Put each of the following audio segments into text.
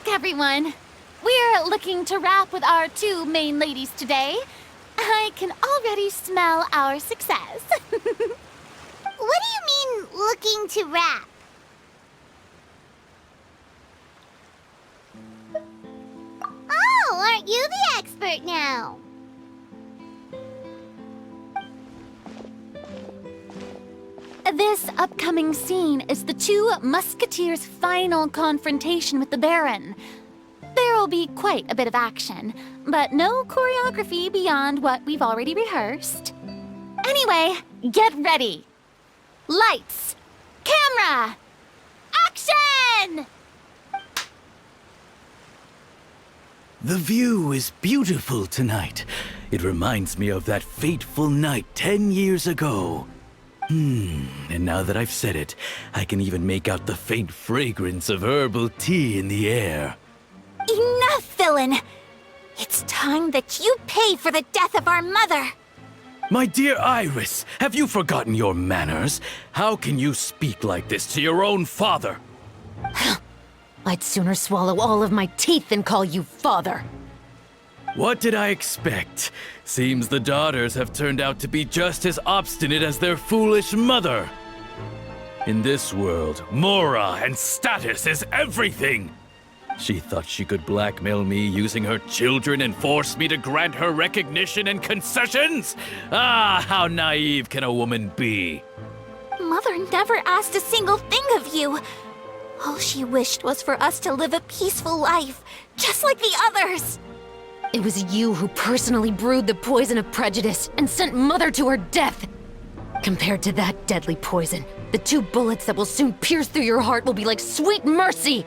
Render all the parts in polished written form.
back, everyone. We're looking to wrap with our two main ladies today. I can already smell our success. What do you mean, looking to wrap? Oh, aren't you the expert now? This upcoming scene is the two Musketeers' final confrontation with the Baron. There will be quite a bit of action, but no choreography beyond what we've already rehearsed. Anyway, get ready. Lights, camera, action! The view is beautiful tonight. It reminds me of that fateful night 10 years ago. And now that I've said it, I can even make out the faint fragrance of herbal tea in the air. Enough, villain! It's time that you pay for the death of our mother! My dear Iris, have you forgotten your manners? How can you speak like this to your own father? I'd sooner swallow all of my teeth than call you father. What did I expect? Seems the daughters have turned out to be just as obstinate as their foolish mother. In this world, Mora and status is everything. She thought she could blackmail me using her children and force me to grant her recognition and concessions? Ah, how naive can a woman be? Mother never asked a single thing of you. All she wished was for us to live a peaceful life, just like the others. It was you who personally brewed the poison of prejudice and sent Mother to her death. Compared to that deadly poison, the 2 bullets that will soon pierce through your heart will be like sweet mercy.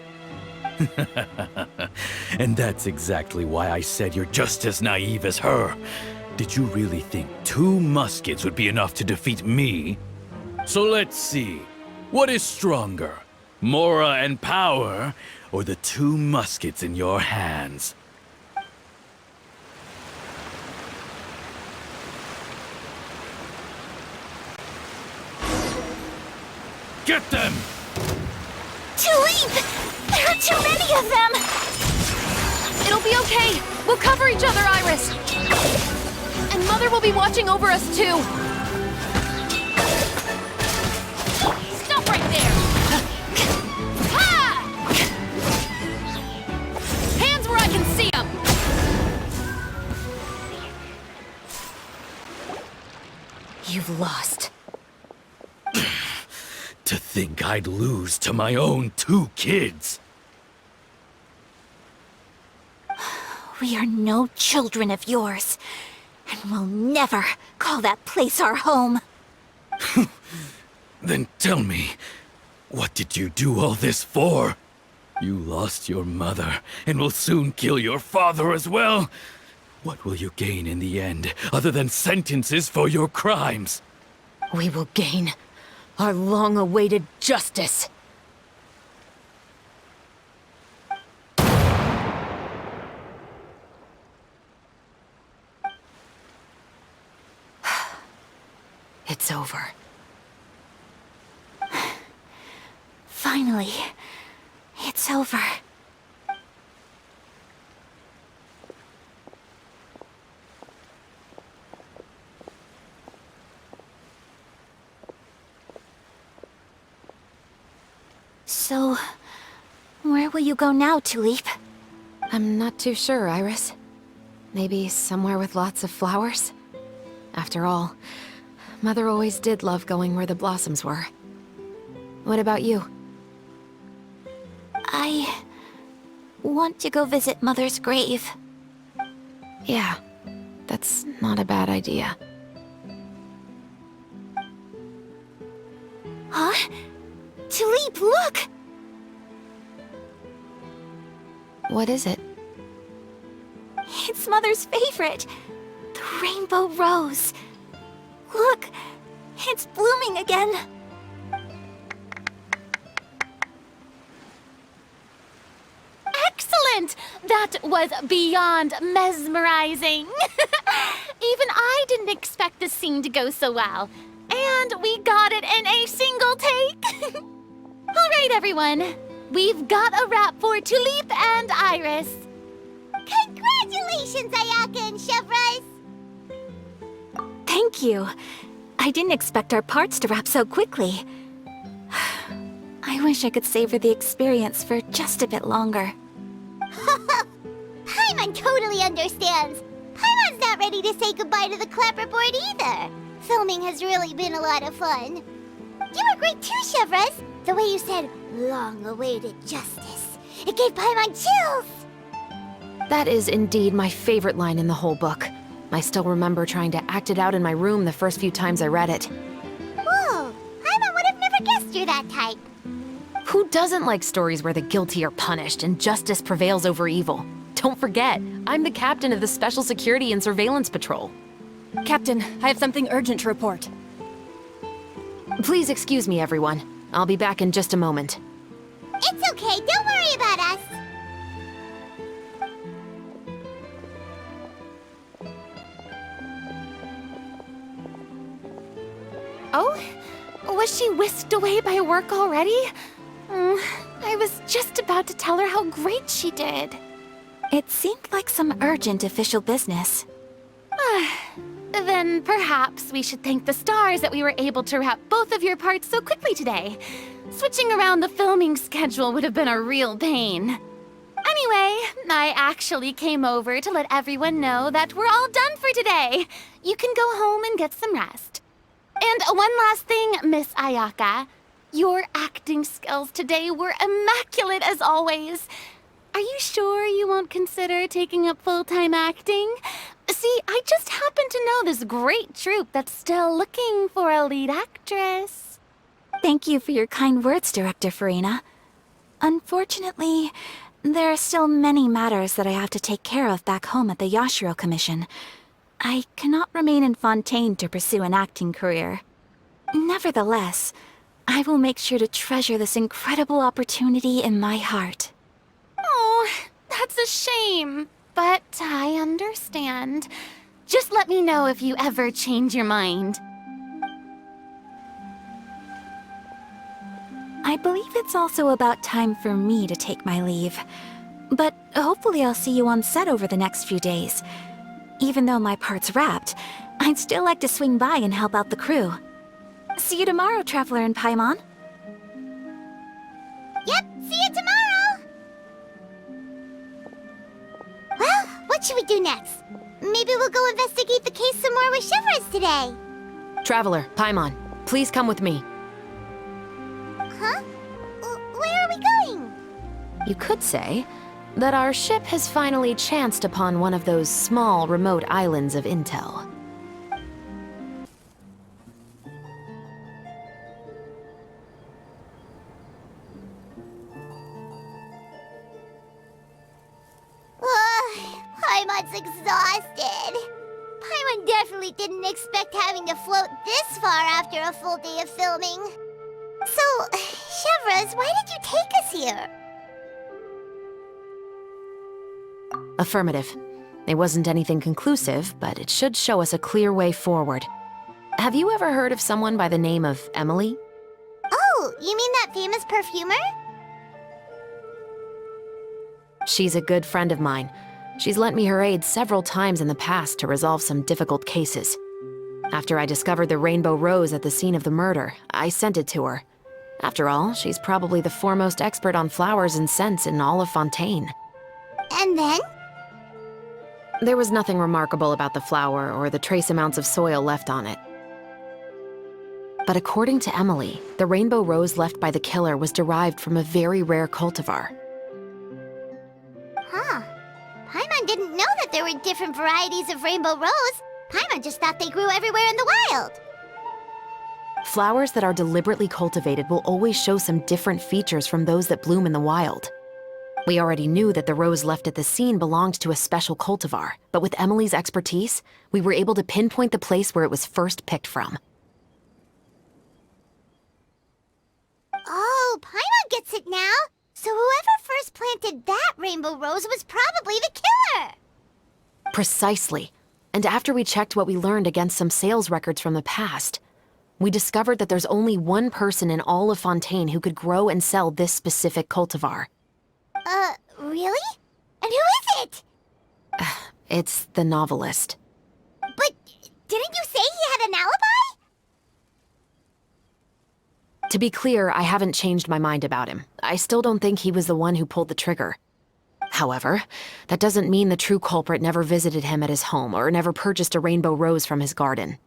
And that's exactly why I said you're just as naive as her. Did you really think 2 muskets would be enough to defeat me? So let's see. What is stronger? Mora and power, or the 2 muskets in your hands? Get them! Tulip! There are too many of them! It'll be okay. We'll cover each other, Iris. And Mother will be watching over us, too. Stop right there! Ha! Hands where I can see them! You've lost. To think I'd lose to my own 2 kids. We are no children of yours, and we'll never call that place our home. Then tell me, what did you do all this for? You lost your mother, and will soon kill your father as well. What will you gain in the end, other than sentences for your crimes? We will gain our long-awaited justice. It's over. Finally, it's over. So, where will you go now, Tulip? I'm not too sure, Iris. Maybe somewhere with lots of flowers? After all, Mother always did love going where the blossoms were. What about you? I want to go visit Mother's grave. Yeah, that's not a bad idea. Huh? Tulip, look! What is it? It's Mother's favorite. The rainbow rose. Look, it's blooming again. Excellent! That was beyond mesmerizing. Even I didn't expect the scene to go so well. And we got it in a single take. All right, everyone. we've got a wrap for Tulip and Iris. Congratulations, Ayaka and Chevres! Thank you. I didn't expect our parts to wrap so quickly. I wish I could savor the experience for just a bit longer. Paimon totally understands. Paimon's not ready to say goodbye to the clapperboard either. Filming has really been a lot of fun. You were great too, Chevres. The way you said, long-awaited justice. It gave Paimon chills. That is indeed my favorite line in the whole book. I still remember trying to act it out in my room the first few times I read it. Whoa, Paimon would have never guessed you're that type. Who doesn't like stories where the guilty are punished and justice prevails over evil? Don't forget, I'm the captain of the Special Security and Surveillance Patrol. Captain, I have something urgent to report. Please excuse me, everyone. I'll be back in just a moment. It's okay, don't worry about us. Oh? Was she whisked away by work already? I was just about to tell her how great she did. It seemed like some urgent official business. Then perhaps we should thank the stars that we were able to wrap both of your parts so quickly today. Switching around the filming schedule would have been a real pain. Anyway, I actually came over to let everyone know that we're all done for today. You can go home and get some rest. And one last thing, Miss Ayaka. Your acting skills today were immaculate as always. Are you sure you won't consider taking up full-time acting? See, I just happen to know this great troupe that's still looking for a lead actress. Thank you for your kind words, Director Farina. Unfortunately, there are still many matters that I have to take care of back home at the Yashiro Commission. I cannot remain in Fontaine to pursue an acting career. Nevertheless, I will make sure to treasure this incredible opportunity in my heart. Oh, that's a shame. But I understand. Just let me know if you ever change your mind. I believe it's also about time for me to take my leave. But hopefully I'll see you on set over the next few days. Even though my part's wrapped, I'd still like to swing by and help out the crew. See you tomorrow, Traveler and Paimon. Yep, see you tomorrow! Well, what should we do next? Maybe we'll go investigate the case some more with Chevres today. Traveler, Paimon, please come with me. Huh? Where are we going? You could say that our ship has finally chanced upon one of those small, remote islands of intel. Paimon's exhausted. Paimon definitely didn't expect having to float this far after a full day of filming. So, Chevres, why did you take us here? Affirmative. It wasn't anything conclusive, but it should show us a clear way forward. Have you ever heard of someone by the name of Emily? Oh, you mean that famous perfumer? She's a good friend of mine. She's lent me her aid several times in the past to resolve some difficult cases. After I discovered the rainbow rose at the scene of the murder, I sent it to her. After all, she's probably the foremost expert on flowers and scents in all of Fontaine. And then? There was nothing remarkable about the flower or the trace amounts of soil left on it. But according to Emily, the rainbow rose left by the killer was derived from a very rare cultivar. Huh. Paimon didn't know that there were different varieties of rainbow rose. Paimon just thought they grew everywhere in the wild. Flowers that are deliberately cultivated will always show some different features from those that bloom in the wild. We already knew that the rose left at the scene belonged to a special cultivar, but with Emily's expertise, we were able to pinpoint the place where it was first picked from. Oh, Paimon gets it now. So whoever first planted that rainbow rose was probably the killer. Precisely. And after we checked what we learned against some sales records from the past, We discovered that there's only one person in all of Fontaine who could grow and sell this specific cultivar. Really? And who is it? It's the novelist. But didn't you say he had an alibi? To be clear, I haven't changed my mind about him. I still don't think he was the one who pulled the trigger. However, that doesn't mean the true culprit never visited him at his home or never purchased a rainbow rose from his garden.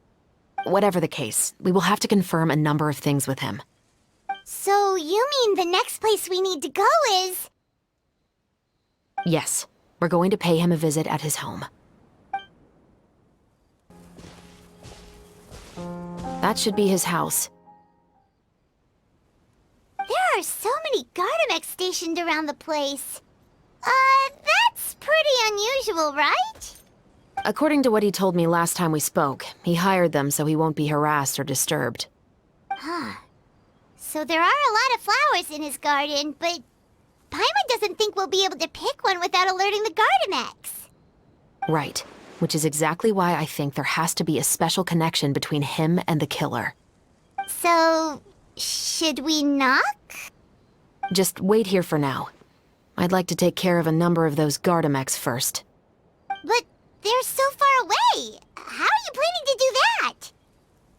Whatever the case, we will have to confirm a number of things with him. So you mean the next place we need to go is... Yes, we're going to pay him a visit at his home. That should be his house. There are so many Gardamex stationed around the place. That's pretty unusual, right? According to what he told me last time we spoke, he hired them so he won't be harassed or disturbed. Huh. So there are a lot of flowers in his garden, but Paimon doesn't think we'll be able to pick one without alerting the Gardamex. Right, which is exactly why I think there has to be a special connection between him and the killer. So, should we knock? Just wait here for now. I'd like to take care of a number of those Gardamex first. But they're so far away. How are you planning to do that?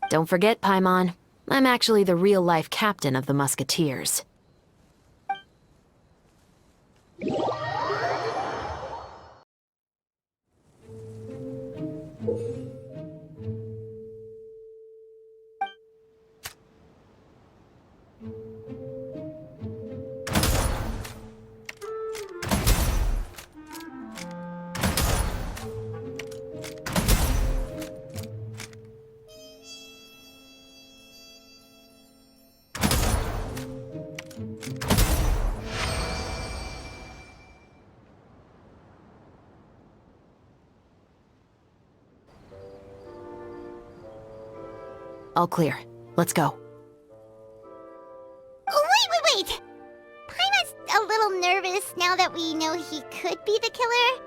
Don't forget, Paimon, I'm actually the real-life captain of the Musketeers. All clear. Let's go. Wait! Paimon's a little nervous now that we know he could be the killer.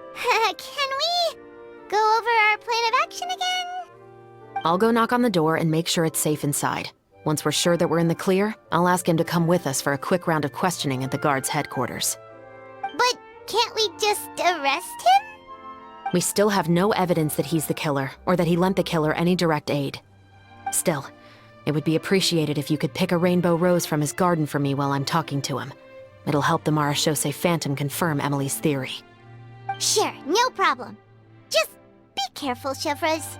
Can we go over our plan of action again? I'll go knock on the door and make sure it's safe inside. Once we're sure that we're in the clear, I'll ask him to come with us for a quick round of questioning at the guard's headquarters. But can't we just arrest him? We still have no evidence that he's the killer, or that he lent the killer any direct aid. Still, it would be appreciated if you could pick a rainbow rose from his garden for me while I'm talking to him. It'll help the Marechaussee Phantom confirm Emily's theory. Sure, no problem. Just be careful, Chevres.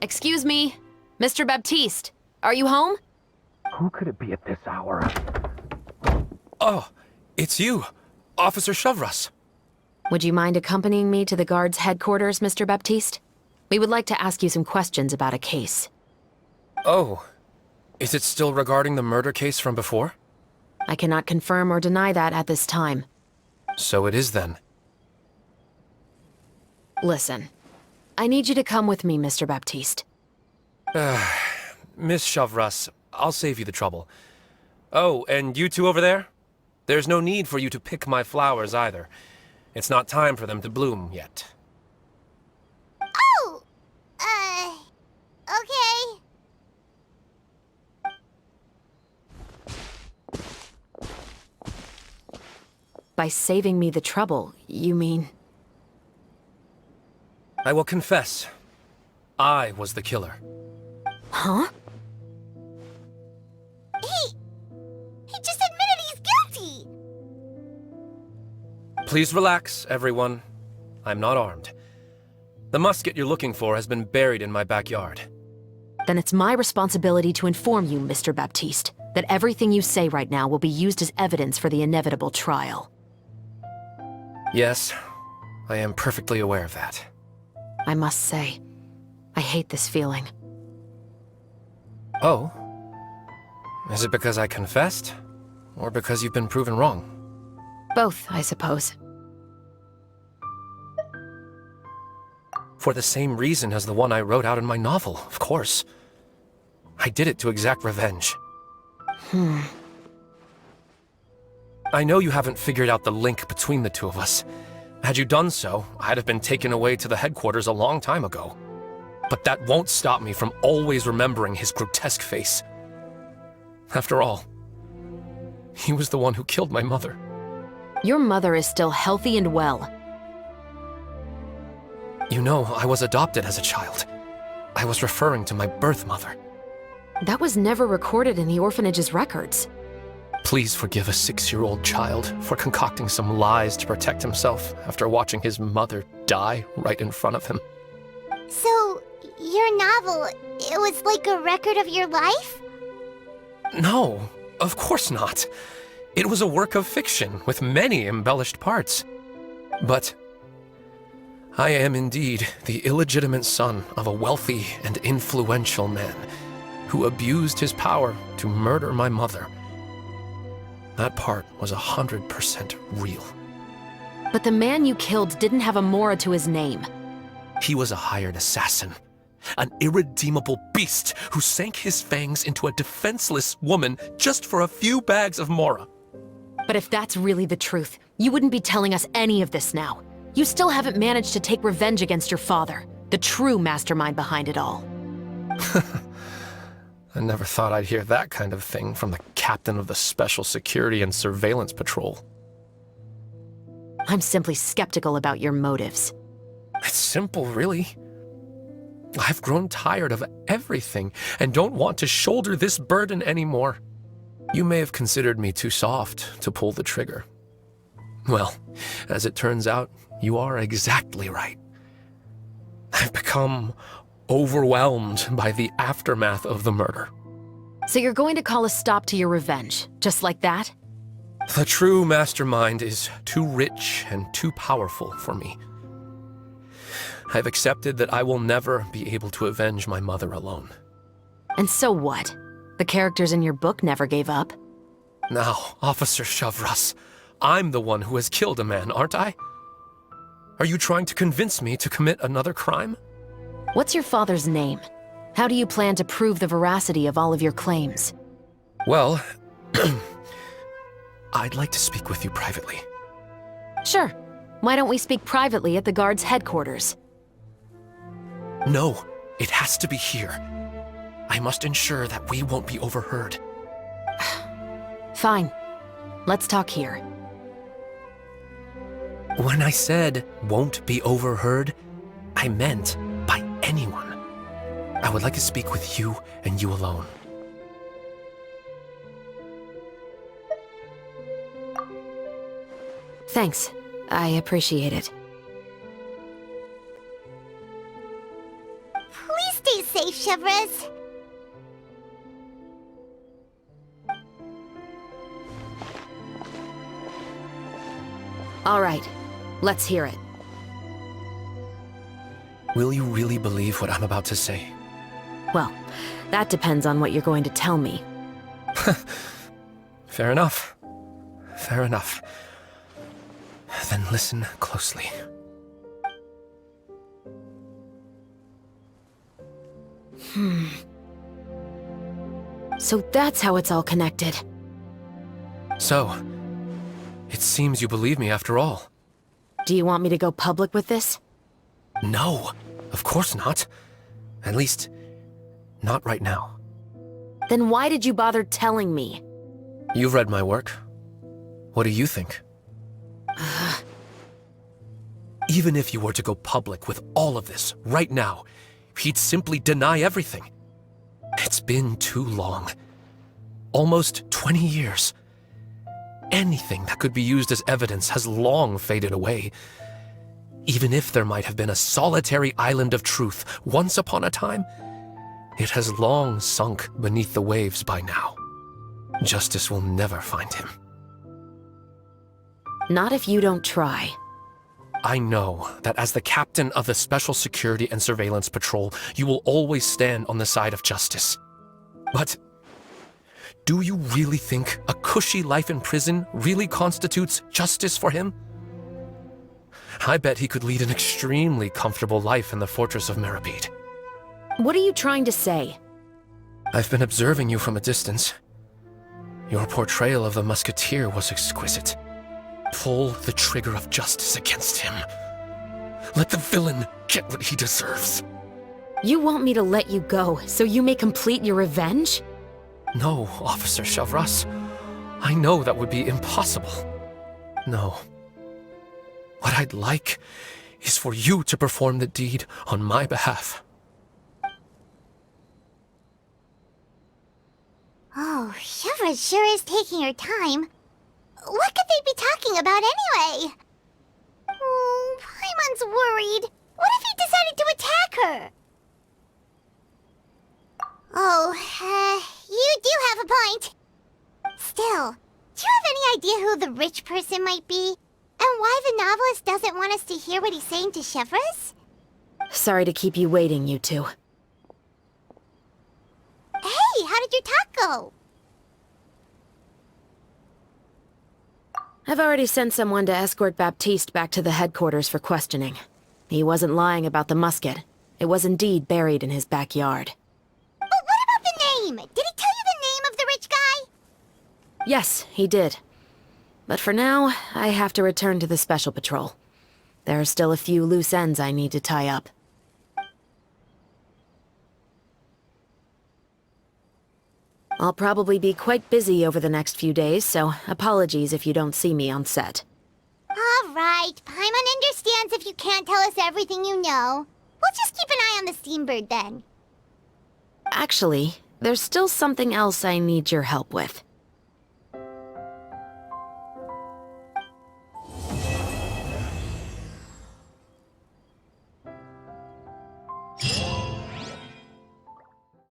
Excuse me, Mr. Baptiste, are you home? Who could it be at this hour? Oh, it's you, Officer Chevres. Would you mind accompanying me to the guard's headquarters, Mr. Baptiste? We would like to ask you some questions about a case. Oh, is it still regarding the murder case from before? I cannot confirm or deny that at this time. So it is then. Listen, I need you to come with me, Mr. Baptiste. Miss Chevres, I'll save you the trouble. Oh, and you two over there? There's no need for you to pick my flowers either. It's not time for them to bloom yet. Oh! Okay. By saving me the trouble, you mean... I will confess, I was the killer. Huh? He just admitted he's guilty! Please relax, everyone. I'm not armed. The musket you're looking for has been buried in my backyard. Then it's my responsibility to inform you, Mr. Baptiste. that everything you say right now will be used as evidence for the inevitable trial. Yes, I am perfectly aware of that. I must say, I hate this feeling. Oh? Is it because I confessed? Or because you've been proven wrong? Both, I suppose. For the same reason as the one I wrote out in my novel, of course. I did it to exact revenge. I know you haven't figured out the link between the two of us. Had you done so, I'd have been taken away to the headquarters a long time ago. But that won't stop me from always remembering his grotesque face. After all, he was the one who killed my mother. Your mother is still healthy and well. You know, I was adopted as a child. I was referring to my birth mother. That was never recorded in the orphanage's records. Please forgive a 6-year-old child for concocting some lies to protect himself after watching his mother die right in front of him. So, your novel, it was like a record of your life? No, of course not. It was a work of fiction with many embellished parts. But I am indeed the illegitimate son of a wealthy and influential man who abused his power to murder my mother. That part was 100% real. But the man you killed didn't have a Mora to his name. He was a hired assassin, an irredeemable beast who sank his fangs into a defenseless woman just for a few bags of Mora. But if that's really the truth, you wouldn't be telling us any of this now. You still haven't managed to take revenge against your father, the true mastermind behind it all. I never thought I'd hear that kind of thing from the captain of the Special Security and Surveillance Patrol. I'm simply skeptical about your motives. It's simple, really. I've grown tired of everything and don't want to shoulder this burden anymore. You may have considered me too soft to pull the trigger. Well, as it turns out, you are exactly right. I've become overwhelmed by the aftermath of the murder. So you're going to call a stop to your revenge, just like that? The true mastermind is too rich and too powerful for me. I've accepted that I will never be able to avenge my mother alone. And so what? The characters in your book never gave up? Now, Officer Shavras, I'm the one who has killed a man, aren't I? Are you trying to convince me to commit another crime? What's your father's name? How do you plan to prove the veracity of all of your claims? Well, I'd like to speak with you privately. Sure. Why don't we speak privately at the guard's headquarters? No, it has to be here. I must ensure that we won't be overheard. Fine. Let's talk here. When I said won't be overheard, I meant by anyone. I would like to speak with you and you alone. Thanks. I appreciate it. Please stay safe, Chevres. All right. Let's hear it. Will you really believe what I'm about to say? Well, that depends on what you're going to tell me. Fair enough. Fair enough. Then listen closely. So that's how it's all connected. So, it seems you believe me after all. Do you want me to go public with this? No, of course not. At least, not right now. Then why did you bother telling me? You've read my work. What do you think? Even if you were to go public with all of this right now, he'd simply deny everything. It's been too long. Almost 20 years. Anything that could be used as evidence has long faded away. Even if there might have been a solitary island of truth once upon a time, it has long sunk beneath the waves by now. Justice will never find him. Not if you don't try. I know that as the captain of the Special Security and Surveillance Patrol, you will always stand on the side of justice. But do you really think a cushy life in prison really constitutes justice for him? I bet he could lead an extremely comfortable life in the fortress of Meripede. What are you trying to say? I've been observing you from a distance. Your portrayal of the Musketeer was exquisite. Pull the trigger of justice against him. Let the villain get what he deserves. You want me to let you go so you may complete your revenge? No, Officer Chavras. I know that would be impossible. No. What I'd like is for you to perform the deed on my behalf. Oh, Shivra sure is taking her time. What could they be talking about anyway? Oh, Paimon's worried. What if he decided to attack her? Oh, you do have a point. Still, do you have any idea who the rich person might be? And why the novelist doesn't want us to hear what he's saying to Chevres? Sorry to keep you waiting, you two. Hey, how did your talk go? I've already sent someone to escort Baptiste back to the headquarters for questioning. He wasn't lying about the musket. It was indeed buried in his backyard. But what about the name? Did he tell you the name of the rich guy? Yes, he did. But for now, I have to return to the Special Patrol. There are still a few loose ends I need to tie up. I'll probably be quite busy over the next few days, so apologies if you don't see me on set. All right, Paimon understands if you can't tell us everything you know. We'll just keep an eye on the Steambird then. Actually, there's still something else I need your help with.